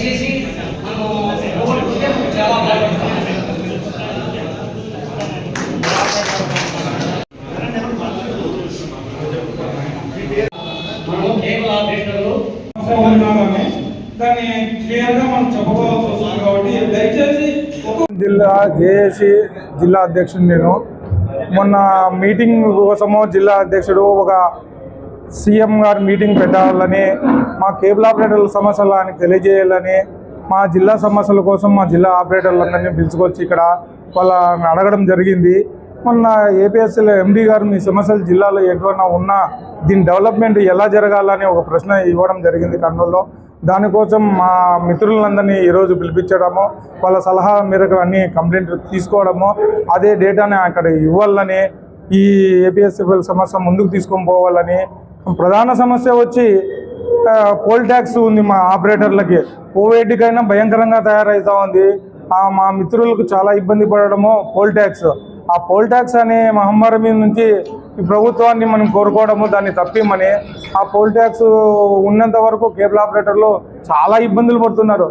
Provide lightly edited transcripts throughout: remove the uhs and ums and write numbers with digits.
దయచేసి మనం ఓడిపోతే చాలా బాగుంటుంది. మనం కేబుల్ ఆపరేటర్లు దాన్ని క్లియర్గా మనం చెప్పుకోవాల్సి వస్తుంది కాబట్టి దయచేసి జిల్లా జేఏసీ జిల్లా అధ్యక్షుడు నేను. మొన్న మీటింగ్ కోసము జిల్లా అధ్యక్షుడు ఒక సీఎం గారు మీటింగ్ పెట్టాలని, మా కేబుల్ ఆపరేటర్ల సమస్యలు ఆయనకు తెలియజేయాలని, మా జిల్లా సమస్యల కోసం మా జిల్లా ఆపరేటర్లందరినీ పిలుచుకొచ్చి ఇక్కడ వాళ్ళని అడగడం జరిగింది. మొన్న ఏపీఎస్ఎల్ ఎండీ గారు మీ సమస్యలు జిల్లాలో ఎటువైనా ఉన్నా దీని డెవలప్మెంట్ ఎలా జరగాలని ఒక ప్రశ్న ఇవ్వడం జరిగింది కర్నూలులో. దానికోసం మా మిత్రులందరినీ ఈరోజు పిలిపించడము, వాళ్ళ సలహా మేరకు అన్ని కంప్లైంట్ తీసుకోవడము, అదే డేటాని అక్కడ ఇవ్వాలని, ఈ ఏపీఎస్ఎఫ్ఎల్ సమస్య ముందుకు తీసుకొని పోవాలని. ప్రధాన సమస్య వచ్చి పోల్ ట్యాక్స్ ఉంది మా ఆపరేటర్లకి. కోవిడ్కైనా భయంకరంగా తయారవుతూ ఉంది. మా మిత్రులకు చాలా ఇబ్బంది పడడము పోల్ ట్యాక్స్. ఆ పోల్ ట్యాక్స్ అనే మహమ్మారి మీద నుంచి ఈ ప్రభుత్వాన్ని మనం కోరుకోవడము, దాన్ని తప్పిమని. ఆ పోల్ ట్యాక్స్ ఉన్నంత వరకు కేబుల్ ఆపరేటర్లు చాలా ఇబ్బందులు పడుతున్నారు.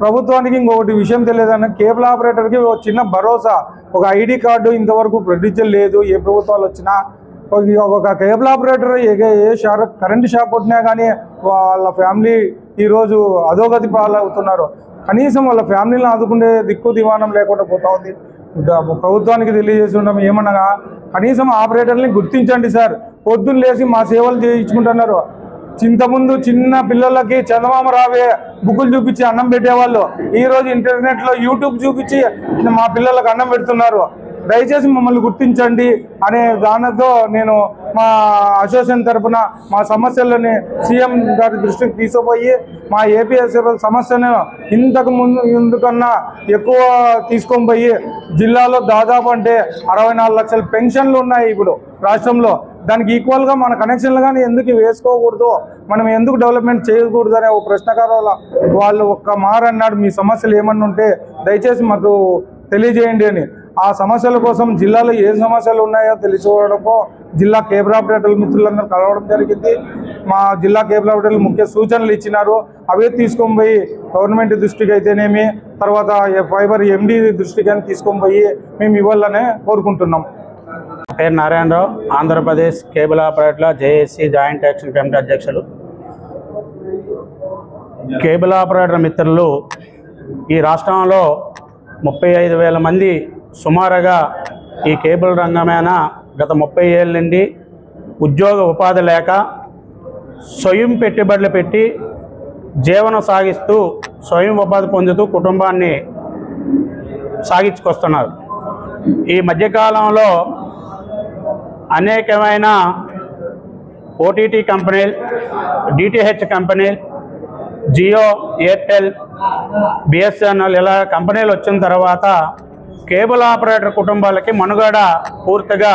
ప్రభుత్వానికి ఇంకొకటి విషయం తెలియదన్న, కేబుల్ ఆపరేటర్కి ఒక చిన్న భరోసా, ఒక ఐడి కార్డు ఇంతవరకు ప్రొడ్యూసర్ లేదు. ఏ ప్రభుత్వాలు వచ్చినా ఒక కేబుల్ ఆపరేటర్ కరెంటు షాప్ వచ్చినా కానీ వాళ్ళ ఫ్యామిలీ ఈరోజు అధోగతి పాలవుతున్నారు. కనీసం వాళ్ళ ఫ్యామిలీని ఆదుకునే దిక్కు దివాణం లేకుండా పోతా ఉంది. ప్రభుత్వానికి తెలియజేసి ఉండడం ఏమనగా, కనీసం ఆపరేటర్ని గుర్తించండి సార్. పొద్దున్న లేచి మా సేవలు చేయించుకుంటున్నారు. ఇంతకుముందు చిన్న పిల్లలకి చందమామ రావే బుక్కులు చూపించి అన్నం పెట్టేవాళ్ళు, ఈరోజు ఇంటర్నెట్లో యూట్యూబ్ చూపించి మా పిల్లలకు అన్నం పెడుతున్నారు. దయచేసి మమ్మల్ని గుర్తించండి అనే దానితో నేను మా అసోసియేషన్ తరఫున మా సమస్యలని సీఎం గారి దృష్టికి తీసుకుపోయి మా ఏపీఎస్ఎఫ్ఎల్ సమస్యను ఇంతకు ముందు కన్నా ఎక్కువ తీసుకొని పోయి, జిల్లాలో దాదాపు అంటే 64 లక్షల పెన్షన్లు ఉన్నాయి ఇప్పుడు రాష్ట్రంలో. దానికి ఈక్వల్గా మన కనెక్షన్లు కానీ ఎందుకు వేసుకోకూడదు, మనం ఎందుకు డెవలప్మెంట్ చేయకూడదు అనే ఒక ప్రశ్నకారుల వాళ్ళు ఒక్క మాట అన్నాడు, మీ సమస్యలు ఏమన్నా ఉంటే దయచేసి మాకు తెలియజేయండి అని. ఆ సమస్యల కోసం జిల్లాలో ఏ సమస్యలు ఉన్నాయో తెలుసుకోవడంతో జిల్లా కేబుల్ ఆపరేటర్ల మిత్రులందరూ కలవడం జరిగింది. మా జిల్లా కేబుల్ ఆపరేటర్లు ముఖ్య సూచనలు ఇచ్చినారు. అవే తీసుకొని పోయి గవర్నమెంట్ దృష్టికి అయితేనేమి, తర్వాత ఫైబర్ ఎండీ దృష్టికి అని తీసుకొని పోయి మేము ఇవ్వాలనే కోరుకుంటున్నాం. పేరు నారాయణరావు, ఆంధ్రప్రదేశ్ కేబుల్ ఆపరేటర్ల జేఏసీ జాయింట్ యాక్షన్ కమిటీ అధ్యక్షులు. కేబుల్ ఆపరేటర్ మిత్రులు ఈ రాష్ట్రంలో 35,000 మంది సుమారుగా ఈ కేబుల్ రంగమైన గత 30 ఏళ్ళ నుండి ఉద్యోగ ఉపాధి లేక స్వయం పెట్టుబడులు పెట్టి జీవనం సాగిస్తూ స్వయం ఉపాధి పొందుతూ కుటుంబాన్ని సాగించుకొస్తున్నారు. ఈ మధ్యకాలంలో అనేకమైన ఓటీటీ కంపెనీలు, డిటిహెచ్ కంపెనీలు, జియో, ఎయిర్టెల్, బిఎస్ఎన్ఎల్ ఇలా కంపెనీలు వచ్చిన తర్వాత కేబుల్ ఆపరేటర్ కుటుంబాలకి మనుగడ పూర్తిగా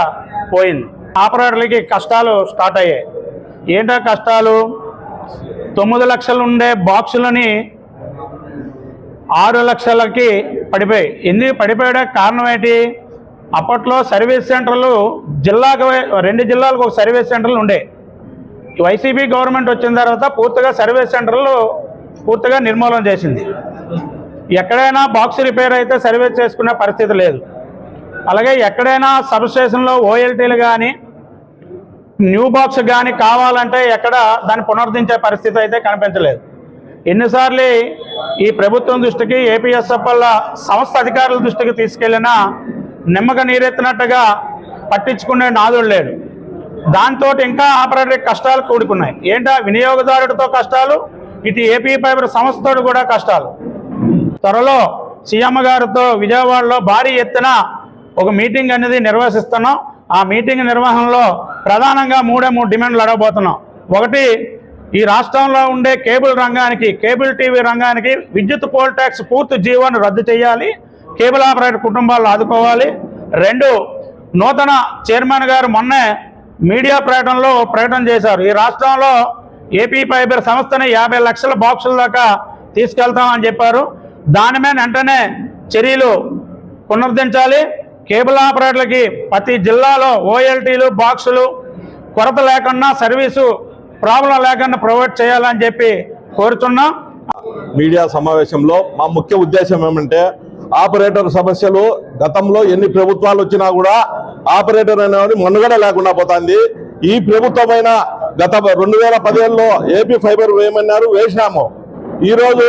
పోయింది. ఆపరేటర్లకి కష్టాలు స్టార్ట్ అయ్యాయి. ఏంటో కష్టాలు? 9 లక్షలు ఉండే బాక్సులని 6 లక్షలకి పడిపోయాయి. ఎందుకు పడిపోయడానికి కారణం ఏంటి? అప్పట్లో సర్వీస్ సెంటర్లు జిల్లాకు 2 జిల్లాలకు ఒక సర్వీస్ సెంటర్లు ఉండే. వైసీపీ గవర్నమెంట్ వచ్చిన తర్వాత పూర్తిగా సర్వీస్ సెంటర్లు పూర్తిగా నిర్మూలన చేసింది. ఎక్కడైనా బాక్స్ రిపేర్ అయితే సర్వీస్ చేసుకునే పరిస్థితి లేదు. అలాగే ఎక్కడైనా సబ్ స్టేషన్లో ఓఎల్టీలు కానీ న్యూ బాక్స్ కానీ కావాలంటే ఎక్కడ దాన్ని పునరుద్ధరించే పరిస్థితి అయితే కనిపించలేదు. ఎన్నిసార్లు ఈ ప్రభుత్వం దృష్టికి, ఏపీఎస్ఎఫ్ఎల్ సంస్థ అధికారుల దృష్టికి తీసుకెళ్లినా నిమ్మక నీరెత్తినట్టుగా పట్టించుకునే నాదుడు లేడు. దాంతో ఇంకా ఆపరేటర్ కష్టాలు కూడుకున్నాయి. ఏంటా? వినియోగదారుడితో కష్టాలు, ఇటు ఏపీ ఫైబర్ సంస్థతో కూడా కష్టాలు. త్వరలో సీఎం గారితో విజయవాడలో భారీ ఎత్తున ఒక మీటింగ్ అనేది నిర్వహిస్తున్నాం. ఆ మీటింగ్ నిర్వహణలో ప్రధానంగా 3 డిమాండ్లు అడగబోతున్నాం. ఒకటి, ఈ రాష్ట్రంలో ఉండే కేబుల్ రంగానికి, కేబుల్ టీవీ రంగానికి విద్యుత్ పోల్ ట్యాక్స్ పూర్తి జీవోను రద్దు చేయాలి, కేబుల్ ఆపరేటర్ కుటుంబాలను ఆదుకోవాలి. 2, నూతన చైర్మన్ గారు మొన్నే మీడియా ప్రకటన చేశారు. ఈ రాష్ట్రంలో ఏపీ ఫైబర్ సంస్థని 50 లక్షల బాక్సుల దాకా తీసుకెళ్తామని చెప్పారు. దాని మీద వెంటనే చర్యలు పునరుద్ధరించాలి. కేబుల్ ఆపరేటర్లకి ప్రతి జిల్లాలో ఓఎల్టీలు, బాక్సులు కొరత లేకుండా, సర్వీసు ప్రాబ్లం లేకుండా ప్రొవైడ్ చేయాలని చెప్పి కోరుతున్నాం. మీడియా సమావేశంలో మా ముఖ్య ఉద్దేశం ఏమంటే ఆపరేటర్ సమస్యలు గతంలో ఎన్ని ప్రభుత్వాలు వచ్చినా కూడా ఆపరేటర్ అనేవాడి మనుగడ లేకుండా పోతుంది. ఈ ప్రభుత్వమైన గత 2017లో ఏపీ ఫైబర్ వేయమన్నారు, వేసినాము. ఈరోజు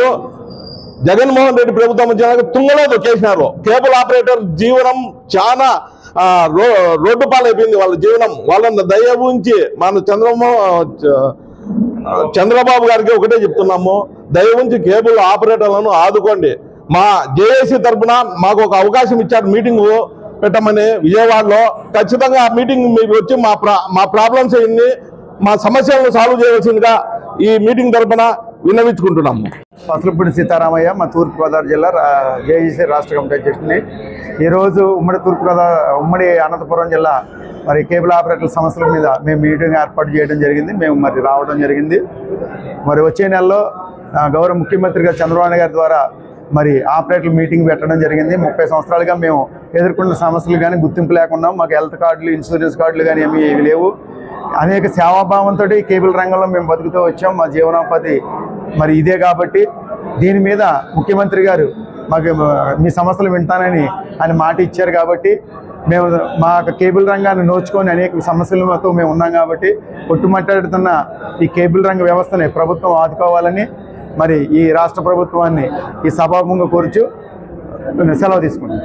జగన్మోహన్ రెడ్డి ప్రభుత్వం వచ్చినాక తుంగలో తొక్కేసినారు. కేబుల్ ఆపరేటర్ జీవనం చాలా రోడ్డు పాలైపోయింది వాళ్ళ జీవనం. వాళ్ళని దయ ఉంచి మన చంద్రబాబు గారికి ఒకటే చెప్తున్నాము, దయ ఉంచి కేబుల్ ఆపరేటర్లను ఆదుకోండి. మా జేఏసీ తరఫున మాకు ఒక అవకాశం ఇచ్చారు మీటింగ్ పెట్టమని విజయవాడలో. ఖచ్చితంగా ఆ మీటింగ్ మీకు వచ్చి మా ప్రాబ్లమ్స్ ఎన్ని, మా సమస్యలను సాల్వ్ చేయవలసిందిగా ఈ మీటింగ్ తరఫున విన్నవించుకుంటున్నాము. పసలపూడి సీతారామయ్య, మా తూర్పుగోదావరి జిల్లా జేఏసీ రాష్ట్ర కమిటీ అధ్యక్షుడిని. ఈరోజు ఉమ్మడి అనంతపురం జిల్లా మరి కేబుల్ ఆపరేటర్ల సమస్యల మీద మేము మీటింగ్ ఏర్పాటు చేయడం జరిగింది. మేము మరి రావడం జరిగింది. మరి వచ్చే నెలలో గౌరవ ముఖ్యమంత్రి గారు చంద్రబాబు నాయుడు గారి ద్వారా మరి ఆపరేటర్ల మీటింగ్ పెట్టడం జరిగింది. 30 సంవత్సరాలుగా మేము ఎదుర్కొన్న సమస్యలు కానీ గుర్తింపు లేకుండా మాకు హెల్త్ కార్డులు, ఇన్సూరెన్స్ కార్డులు కానీ ఏమీ లేవు. అనేక సేవాభావంతో ఈ కేబుల్ రంగంలో మేము బతుకుతూ వచ్చాం. మా జీవనోపాధి మరి ఇదే కాబట్టి దీని మీద ముఖ్యమంత్రి గారు మాకు మీ సమస్యలు వింటానని ఆయన మాట ఇచ్చారు. కాబట్టి మేము మా కేబుల్ రంగాన్ని నోచుకొని అనేక సమస్యలతో మేము ఉన్నాం. కాబట్టి కొట్టుమట్టాడుతున్న ఈ కేబుల్ రంగ వ్యవస్థని ప్రభుత్వం ఆదుకోవాలని మరి ఈ రాష్ట్ర ప్రభుత్వాన్ని ఈ సభాముఖంగా కోరుచు సెలవు తీసుకుంటాం.